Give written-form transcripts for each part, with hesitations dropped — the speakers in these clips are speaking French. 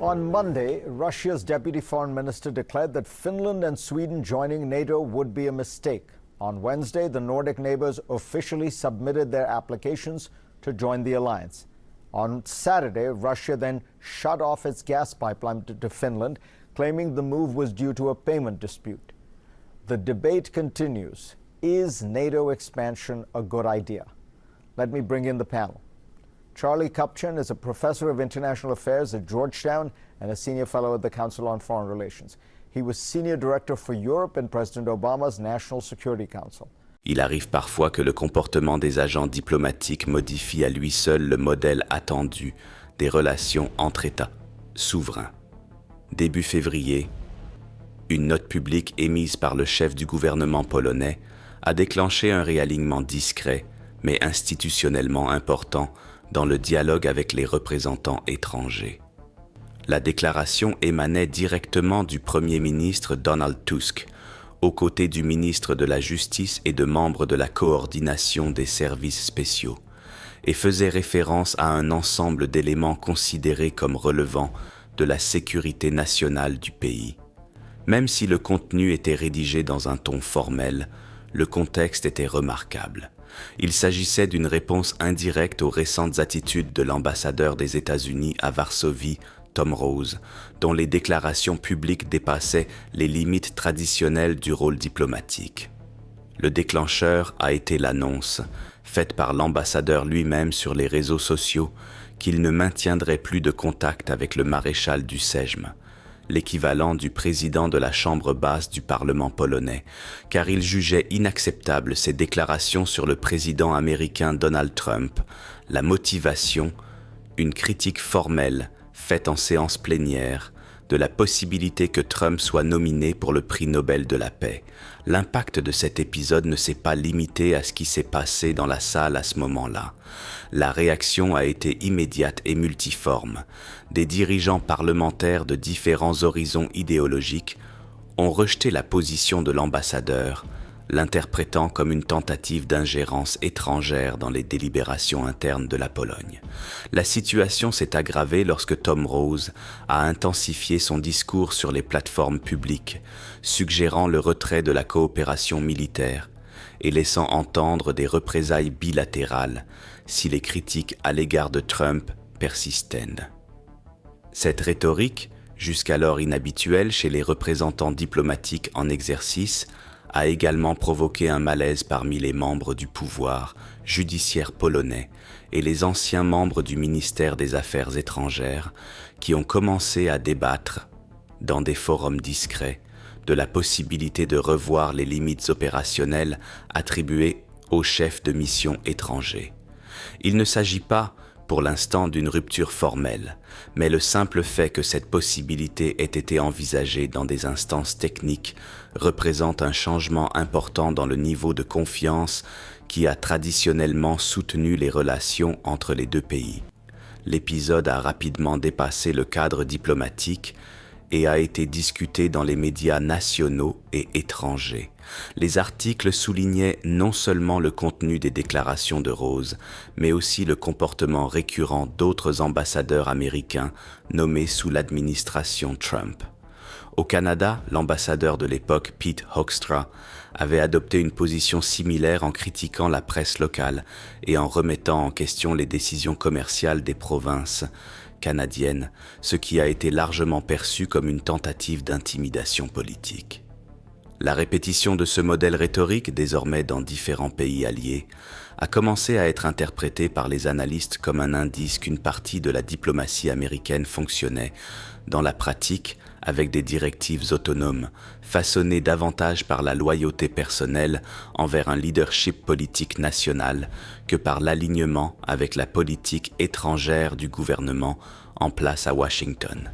On Monday, Russia's deputy foreign minister declared that Finland and Sweden joining NATO would be a mistake. On Wednesday, the Nordic neighbors officially submitted their applications to join the alliance. On Saturday, Russia then shut off its gas pipeline to Finland, claiming the move was due to a payment dispute. The debate continues. Is NATO expansion a good idea? Let me bring in the panel. Charlie Kupchan is a professor of international affairs at Georgetown and a senior fellow at the Council on Foreign Relations. He was senior director for Europe in President Obama's National Security Council. Il arrive parfois que le comportement des agents diplomatiques modifie à lui seul le modèle attendu des relations entre États souverains. Début février, une note publique émise par le chef du gouvernement polonais a déclenché un réalignement discret, mais institutionnellement important, dans le dialogue avec les représentants étrangers. La déclaration émanait directement du Premier ministre Donald Tusk, aux côtés du ministre de la Justice et de membres de la coordination des services spéciaux, et faisait référence à un ensemble d'éléments considérés comme relevant de la sécurité nationale du pays. Même si le contenu était rédigé dans un ton formel, le contexte était remarquable. Il s'agissait d'une réponse indirecte aux récentes attitudes de l'ambassadeur des États-Unis à Varsovie, Tom Rose, dont les déclarations publiques dépassaient les limites traditionnelles du rôle diplomatique. Le déclencheur a été l'annonce, faite par l'ambassadeur lui-même sur les réseaux sociaux, qu'il ne maintiendrait plus de contact avec le maréchal du Sejm, l'équivalent du président de la Chambre basse du Parlement polonais, car il jugeait inacceptables ses déclarations sur le président américain Donald Trump, la motivation, une critique formelle faite en séance plénière, de la possibilité que Trump soit nominé pour le prix Nobel de la paix. L'impact de cet épisode ne s'est pas limité à ce qui s'est passé dans la salle à ce moment-là. La réaction a été immédiate et multiforme. Des dirigeants parlementaires de différents horizons idéologiques ont rejeté la position de l'ambassadeur, l'interprétant comme une tentative d'ingérence étrangère dans les délibérations internes de la Pologne. La situation s'est aggravée lorsque Tom Rose a intensifié son discours sur les plateformes publiques, suggérant le retrait de la coopération militaire et laissant entendre des représailles bilatérales si les critiques à l'égard de Trump persistaient. Cette rhétorique, jusqu'alors inhabituelle chez les représentants diplomatiques en exercice, a également provoqué un malaise parmi les membres du pouvoir judiciaire polonais et les anciens membres du ministère des Affaires étrangères qui ont commencé à débattre, dans des forums discrets, de la possibilité de revoir les limites opérationnelles attribuées aux chefs de mission étrangers. Il ne s'agit pas, pour l'instant, d'une rupture formelle, mais le simple fait que cette possibilité ait été envisagée dans des instances techniques représente un changement important dans le niveau de confiance qui a traditionnellement soutenu les relations entre les deux pays. L'épisode a rapidement dépassé le cadre diplomatique et a été discuté dans les médias nationaux et étrangers. Les articles soulignaient non seulement le contenu des déclarations de Rose, mais aussi le comportement récurrent d'autres ambassadeurs américains nommés sous l'administration Trump. Au Canada, l'ambassadeur de l'époque, Pete Hoekstra, avait adopté une position similaire en critiquant la presse locale et en remettant en question les décisions commerciales des provinces canadiennes, ce qui a été largement perçu comme une tentative d'intimidation politique. La répétition de ce modèle rhétorique, désormais dans différents pays alliés, a commencé à être interprétée par les analystes comme un indice qu'une partie de la diplomatie américaine fonctionnait, dans la pratique, avec des directives autonomes, façonnées davantage par la loyauté personnelle envers un leadership politique national que par l'alignement avec la politique étrangère du gouvernement en place à Washington.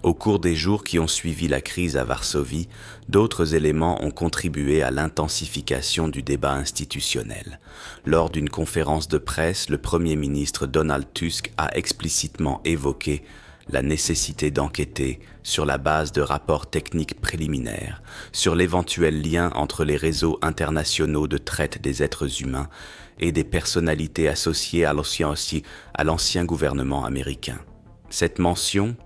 Au cours des jours qui ont suivi la crise à Varsovie, d'autres éléments ont contribué à l'intensification du débat institutionnel. Lors d'une conférence de presse, le Premier ministre Donald Tusk a explicitement évoqué la nécessité d'enquêter sur la base de rapports techniques préliminaires, sur l'éventuel lien entre les réseaux internationaux de traite des êtres humains et des personnalités associées à l'ancien gouvernement américain. Cette mention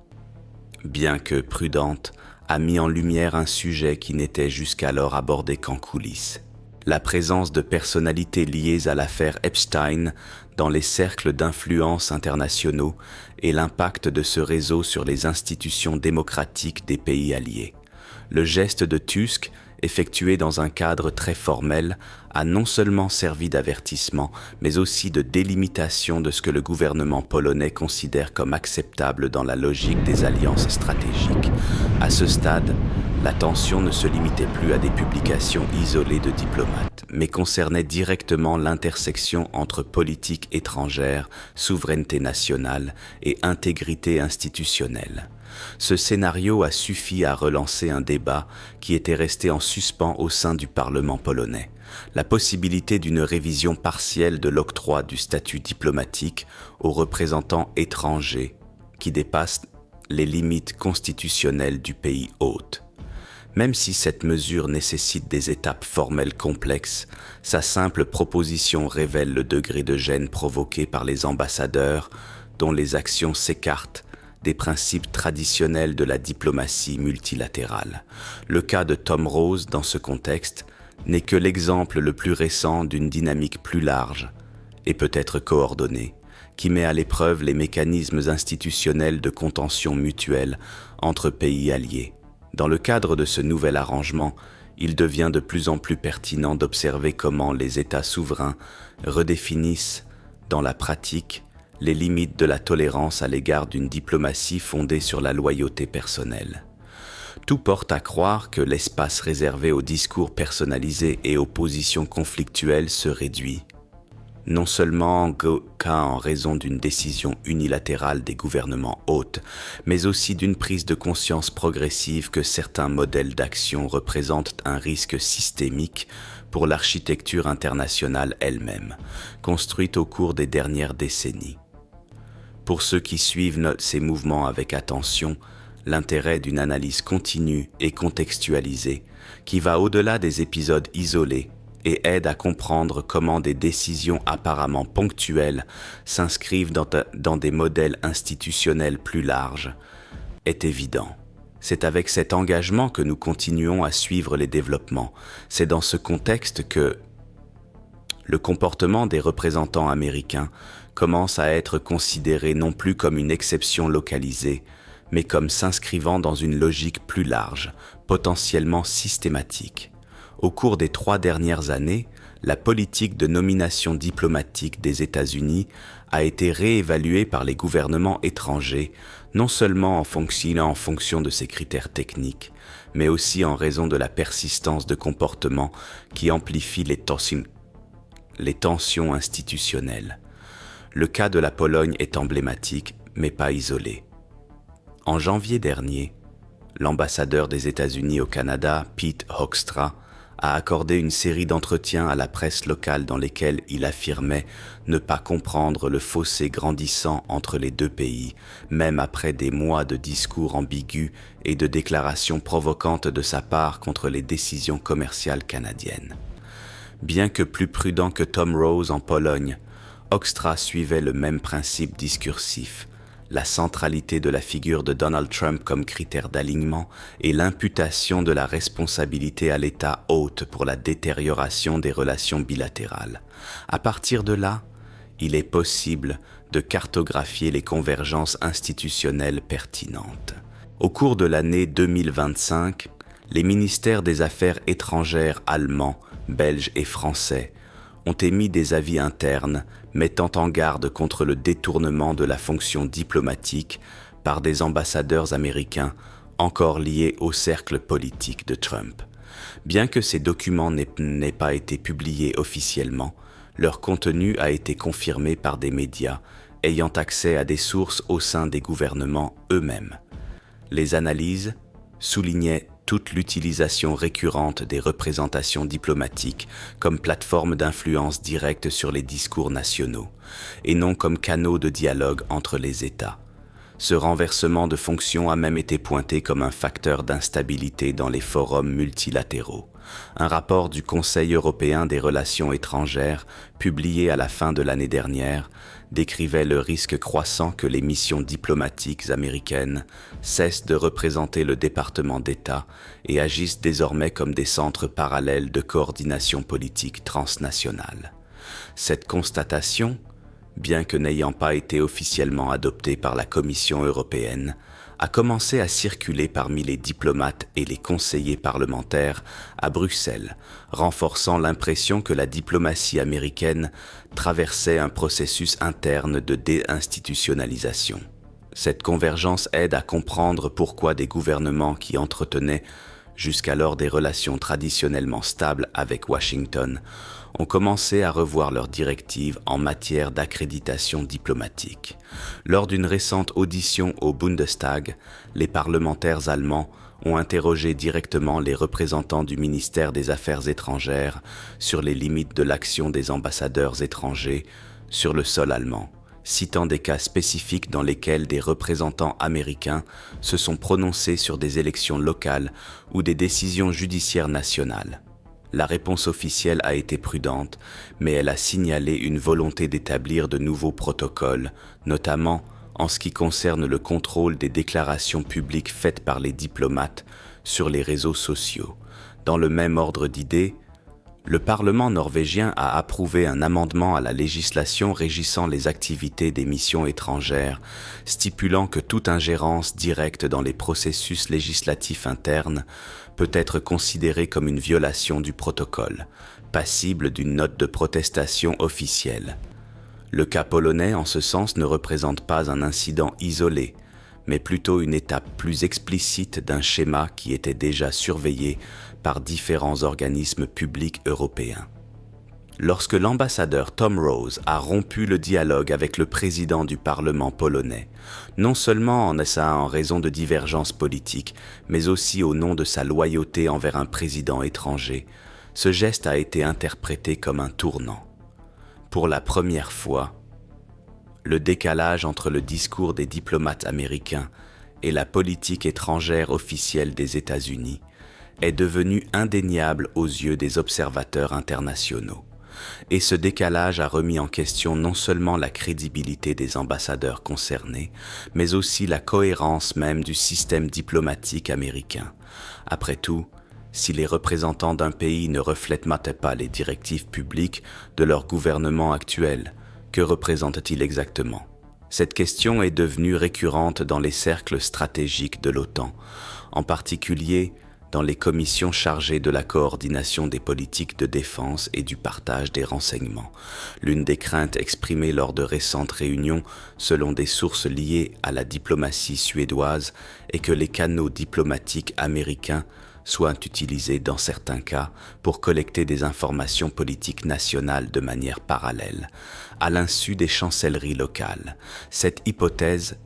bien que prudente, a mis en lumière un sujet qui n'était jusqu'alors abordé qu'en coulisses. La présence de personnalités liées à l'affaire Epstein dans les cercles d'influence internationaux et l'impact de ce réseau sur les institutions démocratiques des pays alliés. Le geste de Tusk, effectué dans un cadre très formel, a non seulement servi d'avertissement, mais aussi de délimitation de ce que le gouvernement polonais considère comme acceptable dans la logique des alliances stratégiques. À ce stade, la tension ne se limitait plus à des publications isolées de diplomates, mais concernait directement l'intersection entre politique étrangère, souveraineté nationale et intégrité institutionnelle. Ce scénario a suffi à relancer un débat qui était resté en suspens au sein du Parlement polonais. La possibilité d'une révision partielle de l'octroi du statut diplomatique aux représentants étrangers qui dépassent les limites constitutionnelles du pays hôte. Même si cette mesure nécessite des étapes formelles complexes, sa simple proposition révèle le degré de gêne provoqué par les ambassadeurs dont les actions s'écartent des principes traditionnels de la diplomatie multilatérale. Le cas de Tom Rose, dans ce contexte, n'est que l'exemple le plus récent d'une dynamique plus large et peut-être coordonnée, qui met à l'épreuve les mécanismes institutionnels de contention mutuelle entre pays alliés. Dans le cadre de ce nouvel arrangement, il devient de plus en plus pertinent d'observer comment les États souverains redéfinissent, dans la pratique, les limites de la tolérance à l'égard d'une diplomatie fondée sur la loyauté personnelle. Tout porte à croire que l'espace réservé aux discours personnalisés et aux positions conflictuelles se réduit, non seulement en raison d'une décision unilatérale des gouvernements hôtes, mais aussi d'une prise de conscience progressive que certains modèles d'action représentent un risque systémique pour l'architecture internationale elle-même, construite au cours des dernières décennies. Pour ceux qui suivent ces mouvements avec attention, l'intérêt d'une analyse continue et contextualisée qui va au-delà des épisodes isolés et aide à comprendre comment des décisions apparemment ponctuelles s'inscrivent dans des modèles institutionnels plus larges est évident. C'est avec cet engagement que nous continuons à suivre les développements. C'est dans ce contexte que le comportement des représentants américains commence à être considéré non plus comme une exception localisée, mais comme s'inscrivant dans une logique plus large, potentiellement systématique. Au cours des 3 dernières années, la politique de nomination diplomatique des États-Unis a été réévaluée par les gouvernements étrangers, non seulement en fonction de ces critères techniques, mais aussi en raison de la persistance de comportements qui amplifient les tensions institutionnelles. Le cas de la Pologne est emblématique, mais pas isolé. En janvier dernier, l'ambassadeur des États-Unis au Canada, Pete Hoekstra, a accordé une série d'entretiens à la presse locale dans lesquels il affirmait ne pas comprendre le fossé grandissant entre les deux pays, même après des mois de discours ambigus et de déclarations provocantes de sa part contre les décisions commerciales canadiennes. Bien que plus prudent que Tom Rose en Pologne, Hoekstra suivait le même principe discursif, la centralité de la figure de Donald Trump comme critère d'alignement et l'imputation de la responsabilité à l'État hôte pour la détérioration des relations bilatérales. À partir de là, il est possible de cartographier les convergences institutionnelles pertinentes. Au cours de l'année 2025, les ministères des Affaires étrangères allemands, belges et français ont émis des avis internes mettant en garde contre le détournement de la fonction diplomatique par des ambassadeurs américains encore liés au cercle politique de Trump. Bien que ces documents n'aient pas été publiés officiellement, leur contenu a été confirmé par des médias ayant accès à des sources au sein des gouvernements eux-mêmes. Les analyses soulignaient toute l'utilisation récurrente des représentations diplomatiques comme plateforme d'influence directe sur les discours nationaux, et non comme canaux de dialogue entre les États. Ce renversement de fonction a même été pointé comme un facteur d'instabilité dans les forums multilatéraux. Un rapport du Conseil européen des relations étrangères, publié à la fin de l'année dernière, décrivait le risque croissant que les missions diplomatiques américaines cessent de représenter le département d'État et agissent désormais comme des centres parallèles de coordination politique transnationale. Cette constatation, bien que n'ayant pas été officiellement adoptée par la Commission européenne, a commencé à circuler parmi les diplomates et les conseillers parlementaires à Bruxelles, renforçant l'impression que la diplomatie américaine traversait un processus interne de déinstitutionnalisation. Cette convergence aide à comprendre pourquoi des gouvernements qui entretenaient jusqu'alors des relations traditionnellement stables avec Washington ont commencé à revoir leurs directives en matière d'accréditation diplomatique. Lors d'une récente audition au Bundestag, les parlementaires allemands ont interrogé directement les représentants du ministère des Affaires étrangères sur les limites de l'action des ambassadeurs étrangers sur le sol allemand, citant des cas spécifiques dans lesquels des représentants américains se sont prononcés sur des élections locales ou des décisions judiciaires nationales. La réponse officielle a été prudente, mais elle a signalé une volonté d'établir de nouveaux protocoles, notamment en ce qui concerne le contrôle des déclarations publiques faites par les diplomates sur les réseaux sociaux. Dans le même ordre d'idées, le Parlement norvégien a approuvé un amendement à la législation régissant les activités des missions étrangères, stipulant que toute ingérence directe dans les processus législatifs internes peut être considérée comme une violation du protocole, passible d'une note de protestation officielle. Le cas polonais, en ce sens, ne représente pas un incident isolé, mais plutôt une étape plus explicite d'un schéma qui était déjà surveillé par différents organismes publics européens. Lorsque l'ambassadeur Tom Rose a rompu le dialogue avec le président du Parlement polonais, non seulement en raison de divergences politiques, mais aussi au nom de sa loyauté envers un président étranger, ce geste a été interprété comme un tournant. Pour la première fois, le décalage entre le discours des diplomates américains et la politique étrangère officielle des États-Unis est devenu indéniable aux yeux des observateurs internationaux. Et ce décalage a remis en question non seulement la crédibilité des ambassadeurs concernés, mais aussi la cohérence même du système diplomatique américain. Après tout, si les représentants d'un pays ne reflètent pas les directives publiques de leur gouvernement actuel, que représentent-ils exactement? Cette question est devenue récurrente dans les cercles stratégiques de l'OTAN, en particulier dans les commissions chargées de la coordination des politiques de défense et du partage des renseignements. L'une des craintes exprimées lors de récentes réunions, selon des sources liées à la diplomatie suédoise, est que les canaux diplomatiques américains soient utilisés dans certains cas pour collecter des informations politiques nationales de manière parallèle, à l'insu des chancelleries locales. Cette hypothèse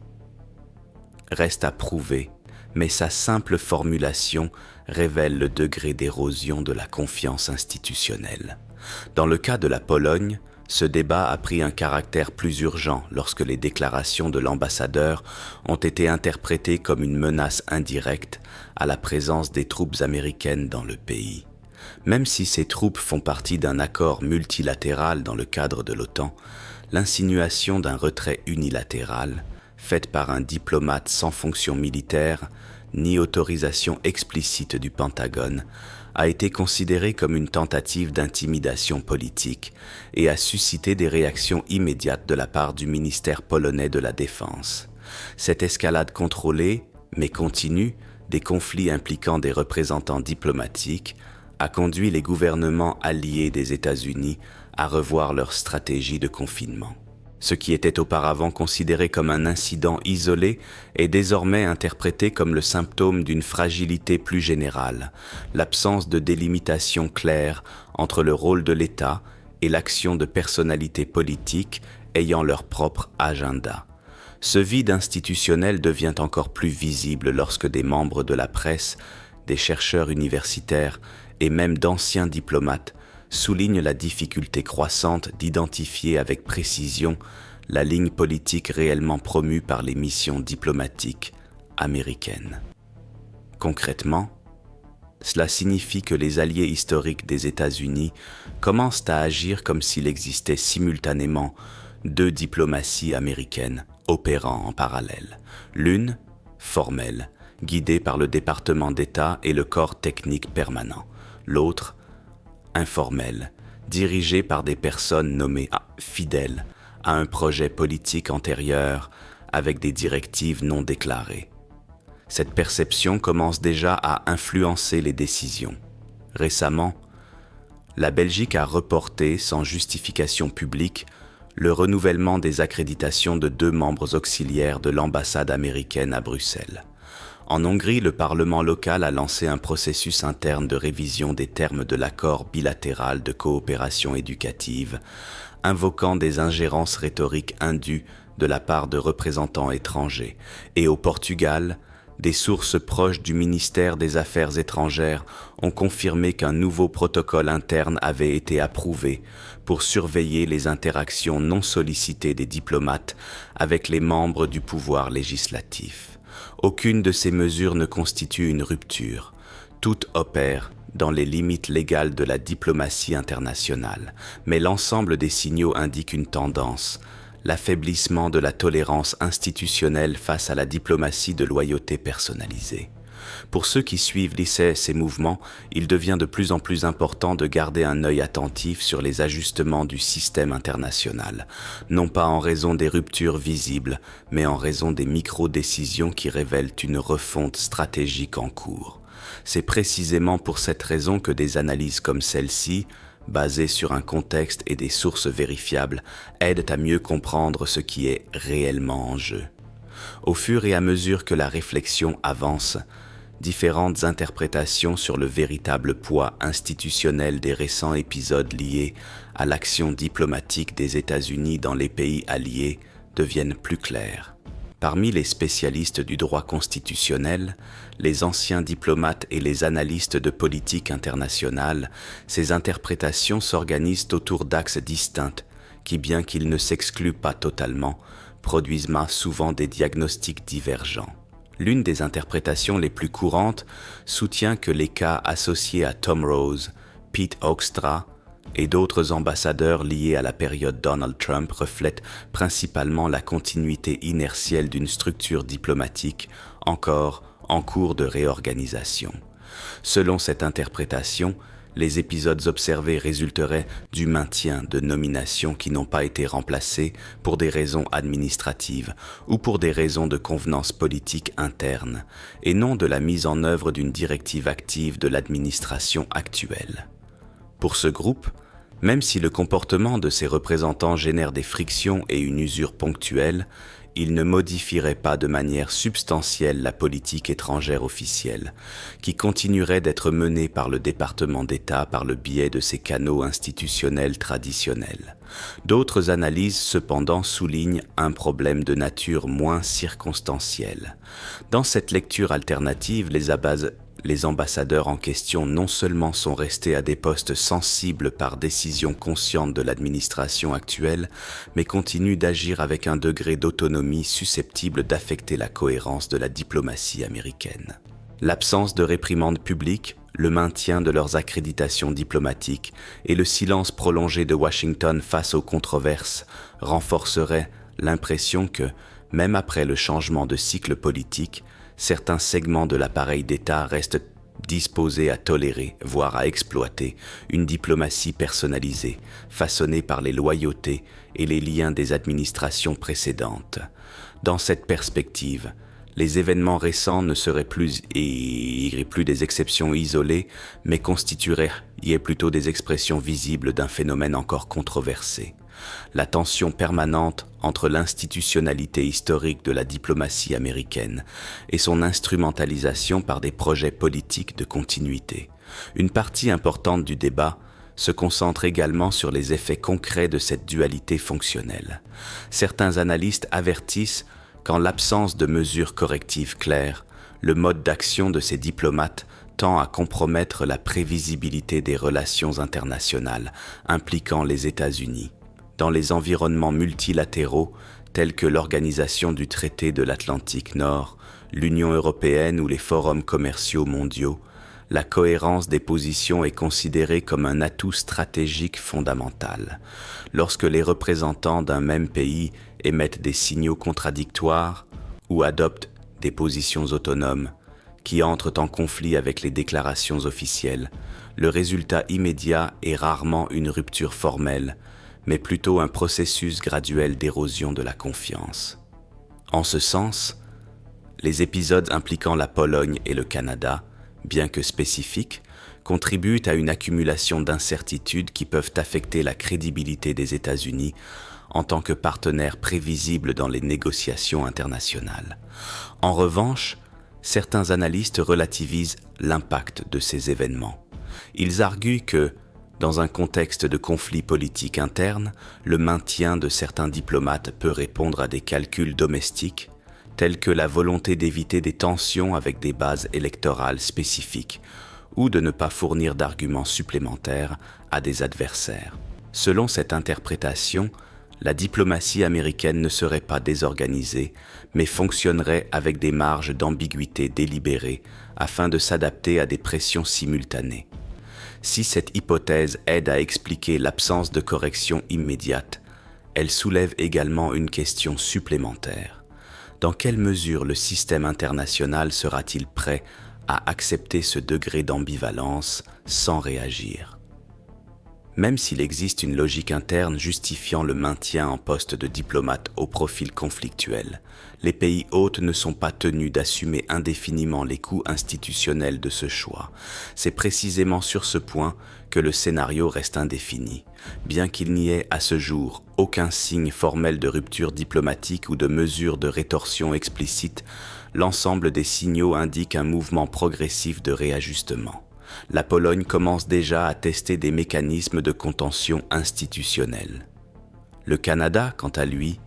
reste à prouver, mais sa simple formulation révèle le degré d'érosion de la confiance institutionnelle. Dans le cas de la Pologne, ce débat a pris un caractère plus urgent lorsque les déclarations de l'ambassadeur ont été interprétées comme une menace indirecte à la présence des troupes américaines dans le pays. Même si ces troupes font partie d'un accord multilatéral dans le cadre de l'OTAN, l'insinuation d'un retrait unilatéral, faite par un diplomate sans fonction militaire, ni autorisation explicite du Pentagone, a été considérée comme une tentative d'intimidation politique et a suscité des réactions immédiates de la part du ministère polonais de la Défense. Cette escalade contrôlée, mais continue, des conflits impliquant des représentants diplomatiques a conduit les gouvernements alliés des États-Unis à revoir leur stratégie de confinement. Ce qui était auparavant considéré comme un incident isolé est désormais interprété comme le symptôme d'une fragilité plus générale, l'absence de délimitation claire entre le rôle de l'État et l'action de personnalités politiques ayant leur propre agenda. Ce vide institutionnel devient encore plus visible lorsque des membres de la presse, des chercheurs universitaires et même d'anciens diplomates souligne la difficulté croissante d'identifier avec précision la ligne politique réellement promue par les missions diplomatiques américaines. Concrètement, cela signifie que les alliés historiques des États-Unis commencent à agir comme s'il existait simultanément deux diplomaties américaines opérant en parallèle. L'une, formelle, guidée par le département d'État et le corps technique permanent. L'autre, informelle, dirigée par des personnes nommées fidèles à un projet politique antérieur avec des directives non déclarées. Cette perception commence déjà à influencer les décisions. Récemment, la Belgique a reporté, sans justification publique, le renouvellement des accréditations de 2 membres auxiliaires de l'ambassade américaine à Bruxelles. En Hongrie, le Parlement local a lancé un processus interne de révision des termes de l'accord bilatéral de coopération éducative, invoquant des ingérences rhétoriques indues de la part de représentants étrangers. Et au Portugal, des sources proches du ministère des Affaires étrangères ont confirmé qu'un nouveau protocole interne avait été approuvé pour surveiller les interactions non sollicitées des diplomates avec les membres du pouvoir législatif. Aucune de ces mesures ne constitue une rupture. Toutes opèrent dans les limites légales de la diplomatie internationale, mais l'ensemble des signaux indique une tendance, l'affaiblissement de la tolérance institutionnelle face à la diplomatie de loyauté personnalisée. Pour ceux qui suivent ces mouvements, il devient de plus en plus important de garder un œil attentif sur les ajustements du système international, non pas en raison des ruptures visibles, mais en raison des micro-décisions qui révèlent une refonte stratégique en cours. C'est précisément pour cette raison que des analyses comme celle-ci, basées sur un contexte et des sources vérifiables, aident à mieux comprendre ce qui est réellement en jeu. Au fur et à mesure que la réflexion avance, différentes interprétations sur le véritable poids institutionnel des récents épisodes liés à l'action diplomatique des États-Unis dans les pays alliés deviennent plus claires. Parmi les spécialistes du droit constitutionnel, les anciens diplomates et les analystes de politique internationale, ces interprétations s'organisent autour d'axes distincts qui, bien qu'ils ne s'excluent pas totalement, produisent souvent des diagnostics divergents. L'une des interprétations les plus courantes soutient que les cas associés à Tom Rose, Pete Hoekstra et d'autres ambassadeurs liés à la période Donald Trump reflètent principalement la continuité inertielle d'une structure diplomatique encore en cours de réorganisation. Selon cette interprétation, les épisodes observés résulteraient du maintien de nominations qui n'ont pas été remplacées pour des raisons administratives ou pour des raisons de convenance politique interne, et non de la mise en œuvre d'une directive active de l'administration actuelle. Pour ce groupe, même si le comportement de ses représentants génère des frictions et une usure ponctuelle, il ne modifierait pas de manière substantielle la politique étrangère officielle, qui continuerait d'être menée par le département d'État par le biais de ses canaux institutionnels traditionnels. D'autres analyses cependant soulignent un problème de nature moins circonstancielle. Dans cette lecture alternative, les ambassadeurs en question non seulement sont restés à des postes sensibles par décision consciente de l'administration actuelle, mais continuent d'agir avec un degré d'autonomie susceptible d'affecter la cohérence de la diplomatie américaine. L'absence de réprimande publique, le maintien de leurs accréditations diplomatiques et le silence prolongé de Washington face aux controverses renforceraient l'impression que, même après le changement de cycle politique, certains segments de l'appareil d'État restent disposés à tolérer, voire à exploiter, une diplomatie personnalisée, façonnée par les loyautés et les liens des administrations précédentes. Dans cette perspective, les événements récents ne seraient plus des exceptions isolées, mais constitueraient plutôt des expressions visibles d'un phénomène encore controversé. La tension permanente entre l'institutionnalité historique de la diplomatie américaine et son instrumentalisation par des projets politiques de continuité. Une partie importante du débat se concentre également sur les effets concrets de cette dualité fonctionnelle. Certains analystes avertissent qu'en l'absence de mesures correctives claires, le mode d'action de ces diplomates tend à compromettre la prévisibilité des relations internationales impliquant les États-Unis. dans les environnements multilatéraux tels que l'Organisation du traité de l'Atlantique Nord, l'Union européenne ou les forums commerciaux mondiaux, la cohérence des positions est considérée comme un atout stratégique fondamental. Lorsque les représentants d'un même pays émettent des signaux contradictoires ou adoptent des positions autonomes qui entrent en conflit avec les déclarations officielles, le résultat immédiat est rarement une rupture formelle, mais plutôt un processus graduel d'érosion de la confiance. En ce sens, les épisodes impliquant la Pologne et le Canada, bien que spécifiques, contribuent à une accumulation d'incertitudes qui peuvent affecter la crédibilité des États-Unis en tant que partenaire prévisible dans les négociations internationales. En revanche, certains analystes relativisent l'impact de ces événements. Ils arguent que, dans un contexte de conflit politique interne, le maintien de certains diplomates peut répondre à des calculs domestiques, tels que la volonté d'éviter des tensions avec des bases électorales spécifiques, ou de ne pas fournir d'arguments supplémentaires à des adversaires. Selon cette interprétation, la diplomatie américaine ne serait pas désorganisée, mais fonctionnerait avec des marges d'ambiguïté délibérées afin de s'adapter à des pressions simultanées. Si cette hypothèse aide à expliquer l'absence de correction immédiate, elle soulève également une question supplémentaire. Dans quelle mesure le système international sera-t-il prêt à accepter ce degré d'ambivalence sans réagir ? Même s'il existe une logique interne justifiant le maintien en poste de diplomate au profil conflictuel, les pays hôtes ne sont pas tenus d'assumer indéfiniment les coûts institutionnels de ce choix. C'est précisément sur ce point que le scénario reste indéfini. Bien qu'il n'y ait à ce jour aucun signe formel de rupture diplomatique ou de mesure de rétorsion explicite, l'ensemble des signaux indique un mouvement progressif de réajustement. La Pologne commence déjà à tester des mécanismes de contention institutionnelle. Le Canada, quant à lui,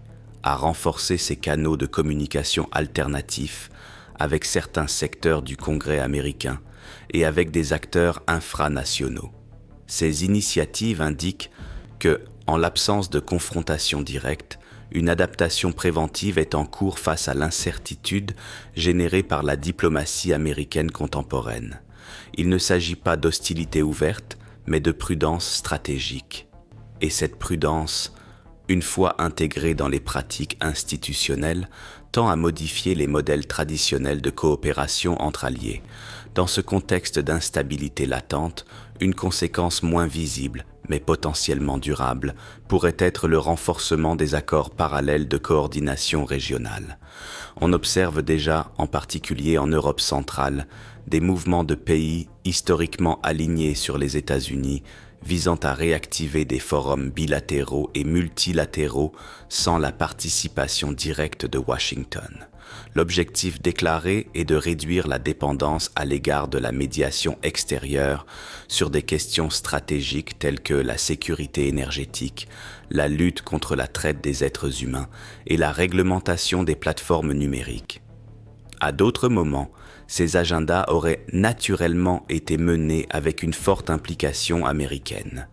a renforcé ses canaux de communication alternatifs avec certains secteurs du Congrès américain et avec des acteurs infranationaux. Ces initiatives indiquent que, en l'absence de confrontation directe, une adaptation préventive est en cours face à l'incertitude générée par la diplomatie américaine contemporaine. Il ne s'agit pas d'hostilité ouverte, mais de prudence stratégique. Et cette prudence, une fois intégrée dans les pratiques institutionnelles, tend à modifier les modèles traditionnels de coopération entre alliés. Dans ce contexte d'instabilité latente, une conséquence moins visible, mais potentiellement durable, pourrait être le renforcement des accords parallèles de coordination régionale. On observe déjà, en particulier en Europe centrale, des mouvements de pays historiquement alignés sur les États-Unis visant à réactiver des forums bilatéraux et multilatéraux sans la participation directe de Washington. L'objectif déclaré est de réduire la dépendance à l'égard de la médiation extérieure sur des questions stratégiques telles que la sécurité énergétique, la lutte contre la traite des êtres humains et la réglementation des plateformes numériques. À d'autres moments, ces agendas auraient naturellement été menés avec une forte implication américaine.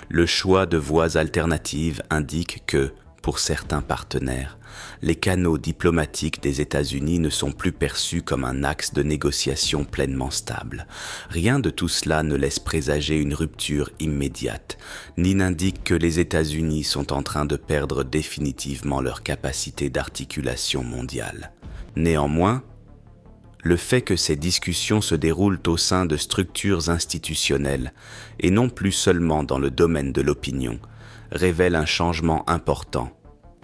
Le choix de voies alternatives indique que, pour certains partenaires, les canaux diplomatiques des États-Unis ne sont plus perçus comme un axe de négociation pleinement stable. Rien de tout cela ne laisse présager une rupture immédiate, ni n'indique que les États-Unis sont en train de perdre définitivement leur capacité d'articulation mondiale. Néanmoins, le fait que ces discussions se déroulent au sein de structures institutionnelles et non plus seulement dans le domaine de l'opinion révèle un changement important.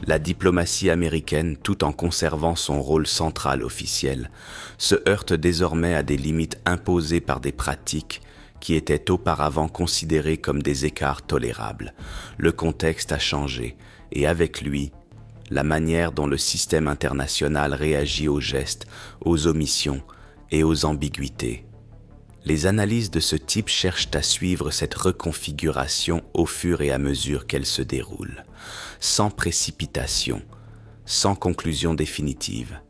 La diplomatie américaine, tout en conservant son rôle central officiel, se heurte désormais à des limites imposées par des pratiques qui étaient auparavant considérées comme des écarts tolérables. Le contexte a changé et avec lui, la manière dont le système international réagit aux gestes, aux omissions et aux ambiguïtés. Les analyses de ce type cherchent à suivre cette reconfiguration au fur et à mesure qu'elle se déroule, sans précipitation, sans conclusion définitive,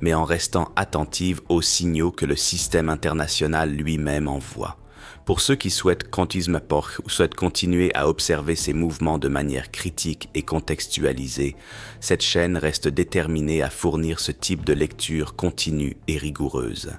mais en restant attentive aux signaux que le système international lui-même envoie. Pour ceux qui souhaitent continuer à observer ces mouvements de manière critique et contextualisée, cette chaîne reste déterminée à fournir ce type de lecture continue et rigoureuse.